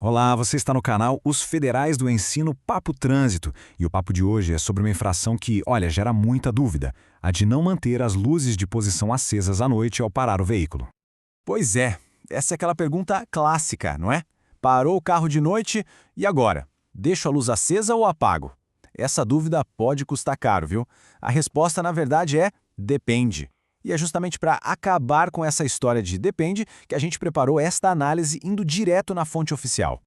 Olá, você está no canal Os Federais do Ensino Papo Trânsito. E o papo de hoje é sobre uma infração que, olha, gera muita dúvida. A de não manter as luzes de posição acesas à noite ao parar o veículo. Pois é, essa é aquela pergunta clássica, não é? Parou o carro de noite e agora? Deixo a luz acesa ou apago? Essa dúvida pode custar caro, viu? A resposta, na verdade, é depende. E é justamente para acabar com essa história de depende que a gente preparou esta análise indo direto na fonte oficial.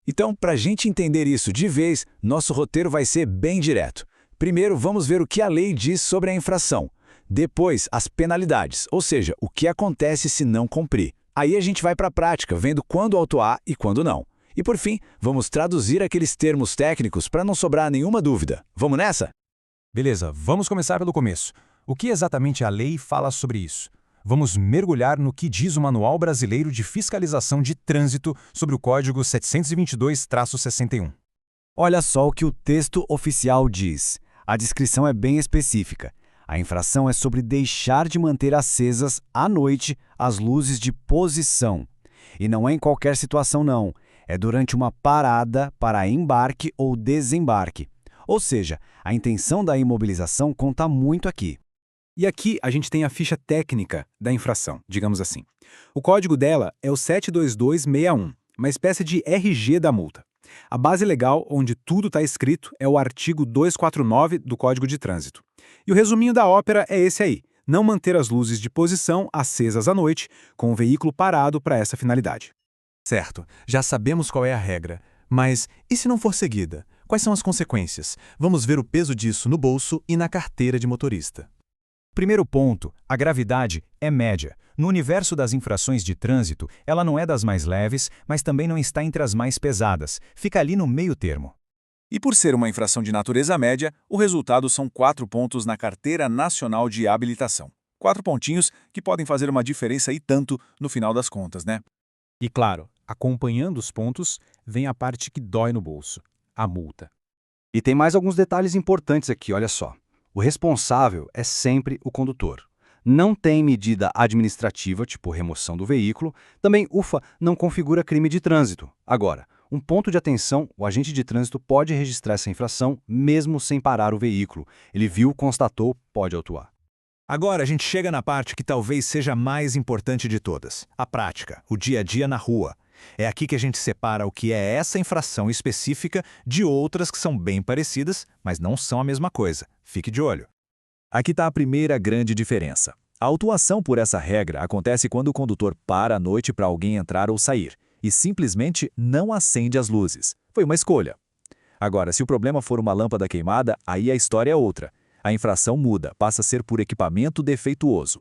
Então, para a gente entender isso de vez, nosso roteiro vai ser bem direto. Primeiro, vamos ver o que a lei diz sobre a infração. Depois, as penalidades, ou seja, o que acontece se não cumprir. Aí a gente vai para a prática, vendo quando autuar e quando não. E por fim, vamos traduzir aqueles termos técnicos para não sobrar nenhuma dúvida. Vamos nessa? Beleza, vamos começar pelo começo. O que exatamente a lei fala sobre isso? Vamos mergulhar no que diz o Manual Brasileiro de Fiscalização de Trânsito sobre o Código 722-61. Olha só o que o texto oficial diz. A descrição é bem específica. A infração é sobre deixar de manter acesas à noite as luzes de posição. E não é em qualquer situação, não. É durante uma parada para embarque ou desembarque. Ou seja, a intenção da imobilização conta muito aqui. E aqui a gente tem a ficha técnica da infração, digamos assim. O código dela é o 72261, uma espécie de RG da multa. A base legal, onde tudo está escrito, é o artigo 249 do Código de Trânsito. E o resuminho da ópera é esse aí: não manter as luzes de posição acesas à noite, com o veículo parado para essa finalidade. Certo, já sabemos qual é a regra. Mas e se não for seguida? Quais são as consequências? Vamos ver o peso disso no bolso e na carteira de motorista. Primeiro ponto, a gravidade é média. No universo das infrações de trânsito, ela não é das mais leves, mas também não está entre as mais pesadas. Fica ali no meio termo. E por ser uma infração de natureza média, o resultado são 4 pontos na Carteira Nacional de Habilitação. 4 pontinhos que podem fazer uma diferença e tanto no final das contas, né? E claro, acompanhando os pontos, vem a parte que dói no bolso: a multa. E tem mais alguns detalhes importantes aqui, olha só. O responsável é sempre o condutor. Não tem medida administrativa, tipo remoção do veículo. Também, não configura crime de trânsito. Agora, um ponto de atenção: o agente de trânsito pode registrar essa infração mesmo sem parar o veículo. Ele viu, constatou, pode autuar. Agora a gente chega na parte que talvez seja a mais importante de todas: a prática, o dia a dia na rua. É aqui que a gente separa o que é essa infração específica de outras que são bem parecidas, mas não são a mesma coisa. Fique de olho. Aqui está a primeira grande diferença. A autuação por essa regra acontece quando o condutor para à noite para alguém entrar ou sair e simplesmente não acende as luzes. Foi uma escolha. Agora, se o problema for uma lâmpada queimada, aí a história é outra. A infração muda, passa a ser por equipamento defeituoso.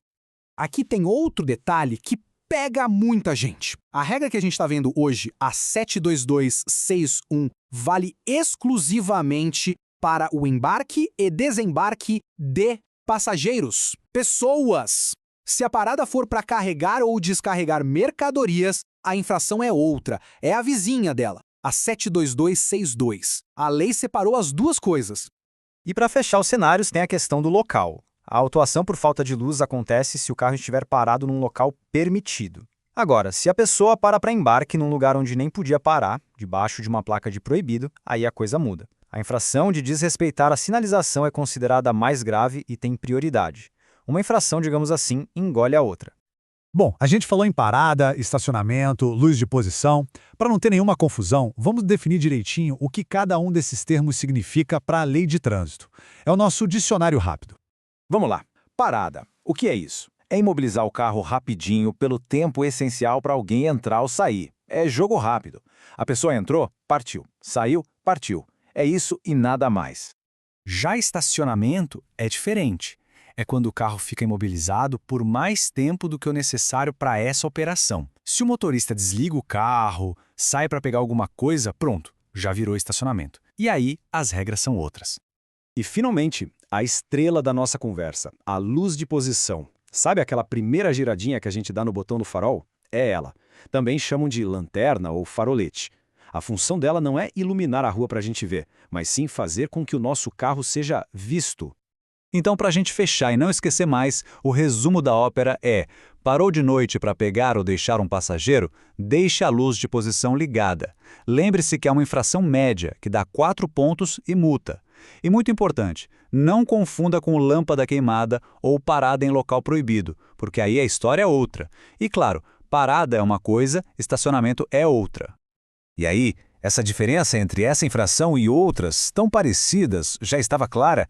Aqui tem outro detalhe que pega muita gente. A regra que a gente está vendo hoje, a 72261, vale exclusivamente para o embarque e desembarque de passageiros, pessoas. Se a parada for para carregar ou descarregar mercadorias, a infração é outra, é a vizinha dela, a 72262. A lei separou as duas coisas. E para fechar os cenários, tem a questão do local. A autuação por falta de luz acontece se o carro estiver parado num local permitido. Agora, se a pessoa para embarque num lugar onde nem podia parar, debaixo de uma placa de proibido, aí a coisa muda. A infração de desrespeitar a sinalização é considerada mais grave e tem prioridade. Uma infração, digamos assim, engole a outra. Bom, a gente falou em parada, estacionamento, luz de posição. Para não ter nenhuma confusão, vamos definir direitinho o que cada um desses termos significa para a lei de trânsito. É o nosso dicionário rápido. Vamos lá. Parada. O que é isso? É imobilizar o carro rapidinho pelo tempo essencial para alguém entrar ou sair. É jogo rápido. A pessoa entrou, partiu. Saiu, partiu. É isso e nada mais. Já estacionamento é diferente. É quando o carro fica imobilizado por mais tempo do que o necessário para essa operação. Se o motorista desliga o carro, sai para pegar alguma coisa, pronto, já virou estacionamento. E aí, as regras são outras. E, finalmente, a estrela da nossa conversa, a luz de posição. Sabe aquela primeira giradinha que a gente dá no botão do farol? É ela. Também chamam de lanterna ou farolete. A função dela não é iluminar a rua para a gente ver, mas sim fazer com que o nosso carro seja visto. Então, para a gente fechar e não esquecer mais, o resumo da ópera é: parou de noite para pegar ou deixar um passageiro? Deixe a luz de posição ligada. Lembre-se que é uma infração média, que dá 4 pontos e multa. E muito importante, não confunda com lâmpada queimada ou parada em local proibido, porque aí a história é outra. E claro, parada é uma coisa, estacionamento é outra. E aí, essa diferença entre essa infração e outras, tão parecidas, já estava clara?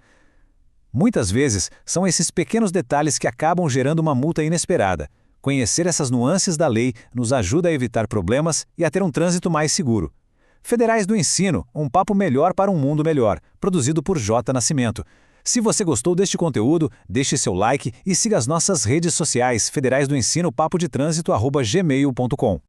Muitas vezes, são esses pequenos detalhes que acabam gerando uma multa inesperada. Conhecer essas nuances da lei nos ajuda a evitar problemas e a ter um trânsito mais seguro. Federais do Ensino, um papo melhor para um mundo melhor, produzido por J. Nascimento. Se você gostou deste conteúdo, deixe seu like e siga as nossas redes sociais, Federais do Ensino Papo de Trânsito @gmail.com.